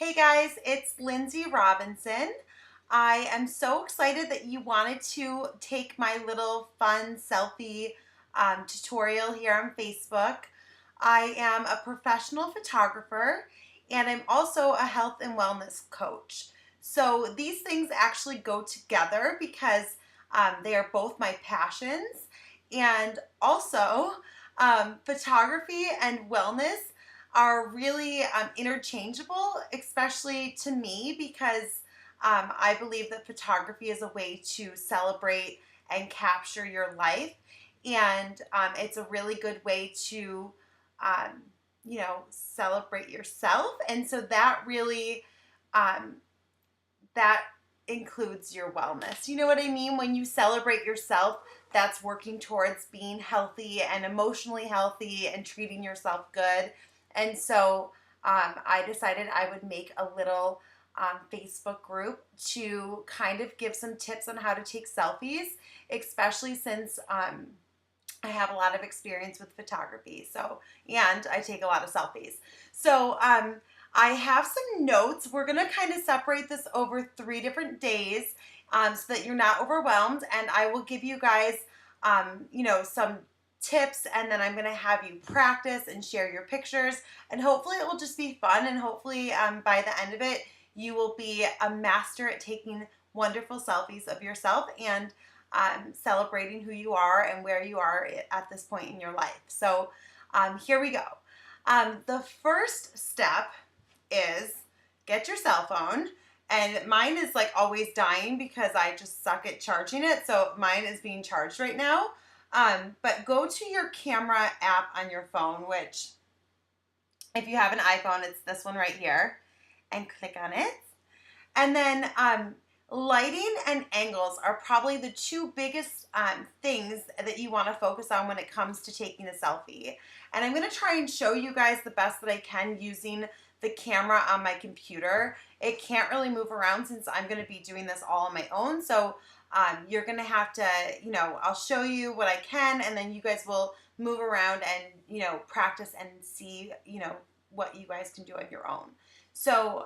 Hey guys, it's Lindsay Robinson. I am so excited that you wanted to take my little fun selfie tutorial here on Facebook. I am a professional photographer and I'm also a health and wellness coach. So these things actually go together because they are both my passions, and also photography and wellness are really interchangeable, especially to me because I believe that photography is a way to celebrate and capture your life. And it's a really good way to, celebrate yourself. And so that really, um, that includes your wellness. You know what I mean? When you celebrate yourself, that's working towards being healthy and emotionally healthy and treating yourself good. And so I decided I would make a little Facebook group to kind of give some tips on how to take selfies, especially since I have a lot of experience with photography. So, and I take a lot of selfies. So, I have some notes. We're going to kind of separate this over 3 different days so that you're not overwhelmed. And I will give you guys, some tips, and then I'm going to have you practice and share your pictures. And hopefully it will just be fun. And hopefully by the end of it, you will be a master at taking wonderful selfies of yourself and celebrating who you are and where you are at this point in your life. So here we go. The first step is get your cell phone, and mine is like always dying because I just suck at charging it, so mine is being charged right now. But go to your camera app on your phone, which if you have an iPhone, it's this one right here, and click on it. And then lighting and angles are probably the two biggest things that you want to focus on when it comes to taking a selfie. And I'm going to try and show you guys the best that I can using the camera on my computer. It can't really move around since I'm going to be doing this all on my own. So you're going to have to, I'll show you what I can, and then you guys will move around and, practice and see, what you guys can do on your own. So,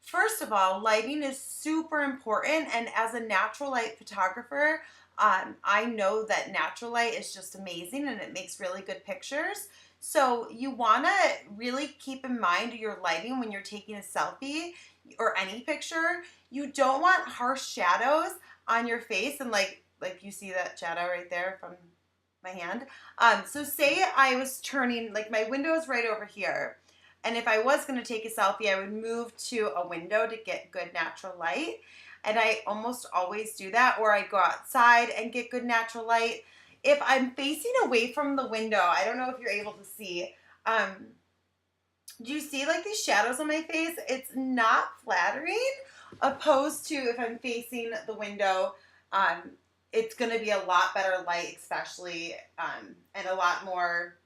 first of all, lighting is super important, and as a natural light photographer, I know that natural light is just amazing and it makes really good pictures. So you want to really keep in mind your lighting when you're taking a selfie or any picture. You don't want harsh shadows on your face, and like you see that shadow right there from my hand. So say I was turning, like my window is right over here. And if I was going to take a selfie, I would move to a window to get good natural light. And I almost always do that, or I go outside and get good natural light. If I'm facing away from the window, I don't know if you're able to see. Do you see like these shadows on my face? It's not flattering. Opposed to if I'm facing the window, it's going to be a lot better light, especially, and a lot more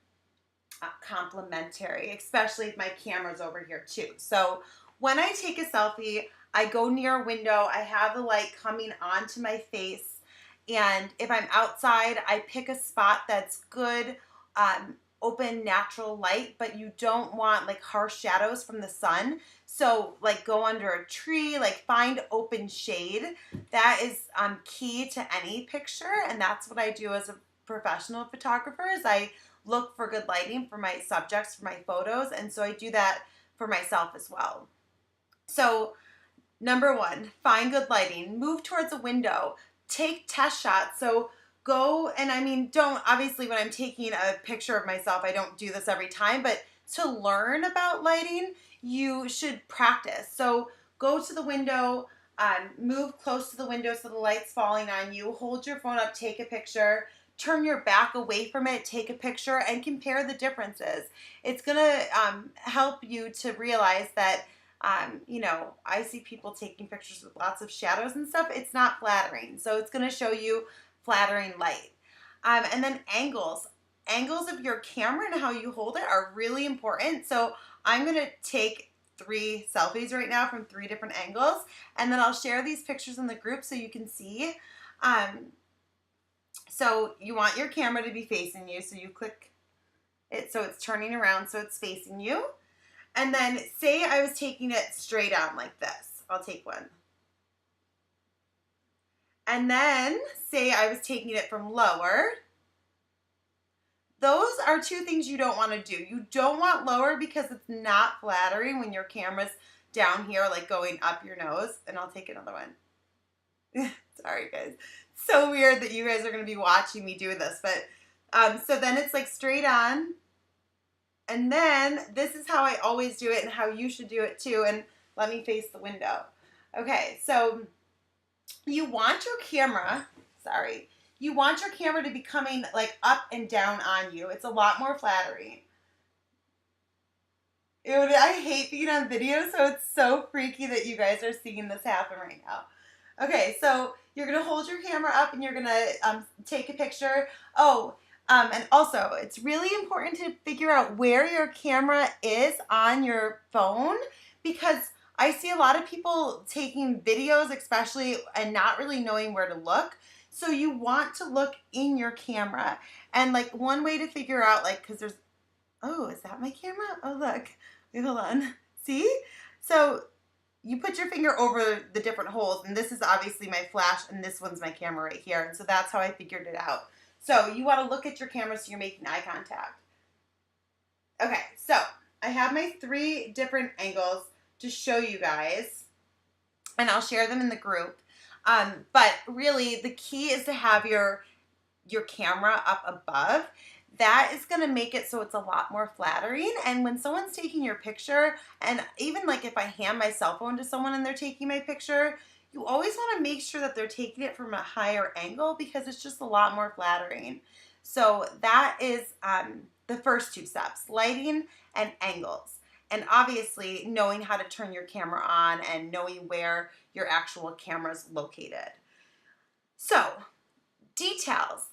complimentary, especially if my camera's over here too. So when I take a selfie, I go near a window, I have the light coming onto my face, and if I'm outside, I pick a spot that's good, open natural light, but you don't want like harsh shadows from the sun. So like go under a tree, like find open shade. That is key to any picture, and that's what I do as a professional photographer. Is I look for good lighting for my subjects, for my photos, and so I do that for myself as well. So number one, find good lighting. Move towards a window. Take test shots. So go, and don't, obviously when I'm taking a picture of myself, I don't do this every time, but to learn about lighting, you should practice. So go to the window, move close to the window so the light's falling on you, hold your phone up, take a picture, turn your back away from it, take a picture, and compare the differences. It's going to help you to realize that, I see people taking pictures with lots of shadows and stuff. It's not flattering. So it's going to show you flattering light. And then angles. Angles of your camera and how you hold it are really important. So I'm going to take 3 selfies right now from 3 different angles, and then I'll share these pictures in the group so you can see. So you want your camera to be facing you, so you click it so it's turning around so it's facing you. And then say I was taking it straight on like this. I'll take one. And then say I was taking it from lower. Those are two things you don't want to do. You don't want lower because it's not flattering when your camera's down here, like going up your nose. And I'll take another one. Sorry, guys. So weird that you guys are going to be watching me do this. But so then it's like straight on. And then this is how I always do it and how you should do it too. And let me face the window. Okay, so you want your camera, you want your camera to be coming like up and down on you. It's a lot more flattering. I hate being on video, so it's so freaky that you guys are seeing this happen right now. Okay, so you're going to hold your camera up and you're going to take a picture. And also, it's really important to figure out where your camera is on your phone, because I see a lot of people taking videos, especially, and not really knowing where to look. So you want to look in your camera. And like one way to figure out, like, because there's, oh, is that my camera? Oh, look. Wait, hold on. See? So you put your finger over the different holes, and this is obviously my flash, and this one's my camera right here. And so that's how I figured it out. So you want to look at your camera so you're making eye contact. Okay, so I have my 3 different angles to show you guys, and I'll share them in the group. But really, the key is to have your camera up above. That is going to make it so it's a lot more flattering. And when someone's taking your picture, and even like if I hand my cell phone to someone and they're taking my picture, you always want to make sure that they're taking it from a higher angle because it's just a lot more flattering. So that is the first 2 steps, lighting and angles. And obviously knowing how to turn your camera on and knowing where your actual camera is located. So, details.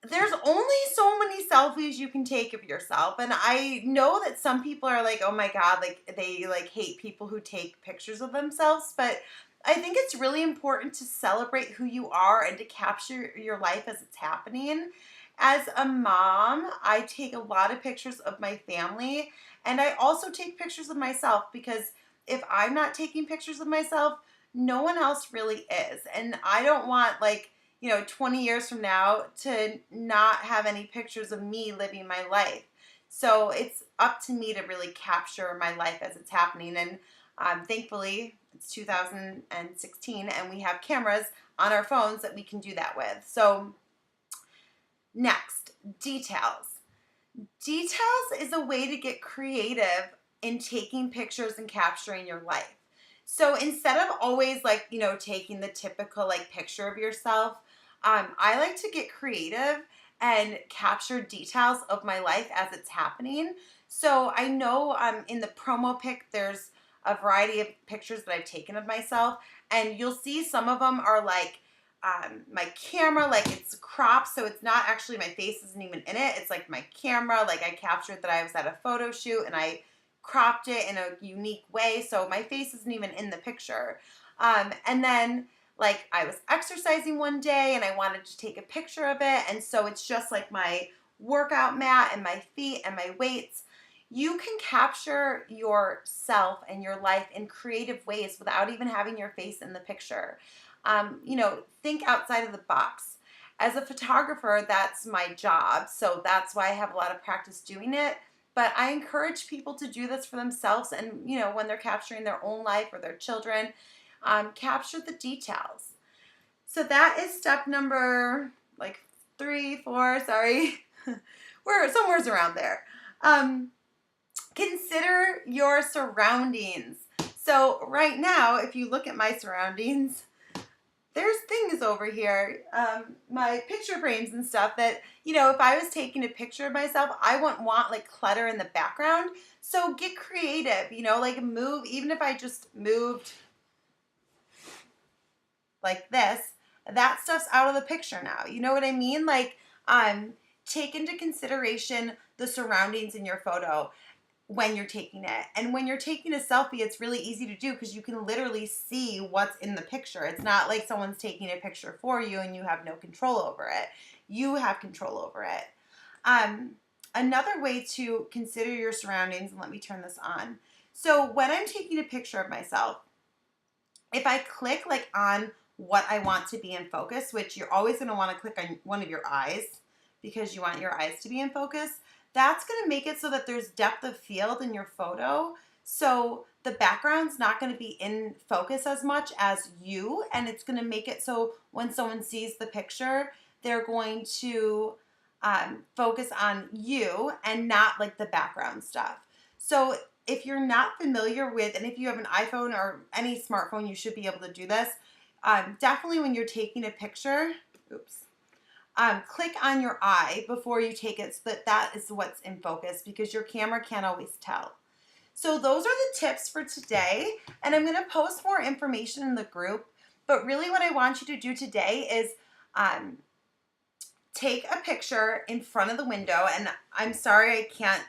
There's only so many selfies you can take of yourself. And I know that some people are like, oh my God, like they like hate people who take pictures of themselves. But I think it's really important to celebrate who you are and to capture your life as it's happening. As a mom, I take a lot of pictures of my family, and I also take pictures of myself, because if I'm not taking pictures of myself, no one else really is. And I don't want 20 years from now to not have any pictures of me living my life. So it's up to me to really capture my life as it's happening. And thankfully, it's 2016 and we have cameras on our phones that we can do that with. So next, details. Details is a way to get creative in taking pictures and capturing your life. So instead of always taking the typical picture of yourself, I like to get creative and capture details of my life as it's happening. So I know in the promo pic, there's a variety of pictures that I've taken of myself, and you'll see some of them are my camera, it's cropped, so it's not actually, my face isn't even in it. It's my camera, I captured that I was at a photo shoot and I cropped it in a unique way, so my face isn't even in the picture. And then I was exercising one day and I wanted to take a picture of it, and so it's just my workout mat and my feet and my weights. You can capture yourself and your life in creative ways without even having your face in the picture. Think outside of the box. As a photographer, that's my job, so that's why I have a lot of practice doing it. But I encourage people to do this for themselves, and when they're capturing their own life or their children, capture the details. So that is step number 3, 4, sorry. We're somewhere around there. Consider your surroundings. So right now, if you look at my surroundings, there's things over here, my picture frames and stuff that, if I was taking a picture of myself, I wouldn't want clutter in the background. So get creative, move, even if I just moved like this, that stuff's out of the picture now. You know what I mean? Take into consideration the surroundings in your photo when you're taking it. And when you're taking a selfie, it's really easy to do because you can literally see what's in the picture. It's not like someone's taking a picture for you and you have no control over it. You have control over it. another way to consider your surroundings, and let me turn this on. So when I'm taking a picture of myself, if I click like on what I want to be in focus, which you're always going to want to click on one of your eyes because you want your eyes to be in focus, that's going to make it so that there's depth of field in your photo. So the background's not going to be in focus as much as you, and it's going to make it so when someone sees the picture, they're going to focus on you and not like the background stuff. So if you're not familiar with, and if you have an iPhone or any smartphone, you should be able to do this. Definitely when you're taking a picture, click on your eye before you take it so that that is what's in focus, because your camera can't always tell. So those are the tips for today, and I'm going to post more information in the group, but really what I want you to do today is take a picture in front of the window, and I'm sorry I can't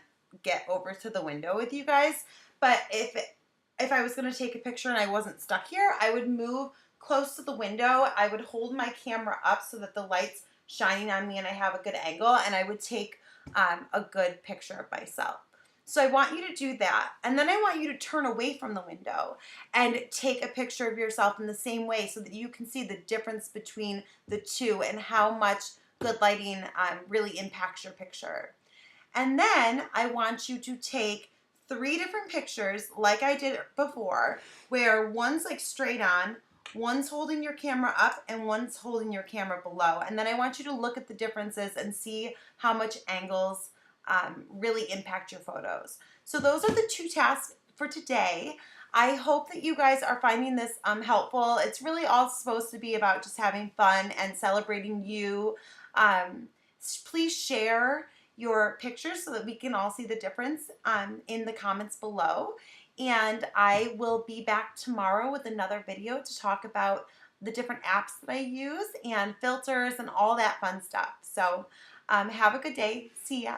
get over to the window with you guys, but if I was going to take a picture and I wasn't stuck here, I would move close to the window. I would hold my camera up so that the light's shining on me and I have a good angle, and I would take a good picture of myself. So I want you to do that, and then I want you to turn away from the window and take a picture of yourself in the same way so that you can see the difference between the two and how much good lighting really impacts your picture. And then I want you to take 3 different pictures like I did before, where one's like straight on, one's holding your camera up, and one's holding your camera below. And then I want you to look at the differences and see how much angles really impact your photos. So those are the 2 tasks for today. I hope that you guys are finding this helpful. It's really all supposed to be about just having fun and celebrating you. Please share your pictures so that we can all see the difference in the comments below. And I will be back tomorrow with another video to talk about the different apps that I use and filters and all that fun stuff. So have a good day. See ya.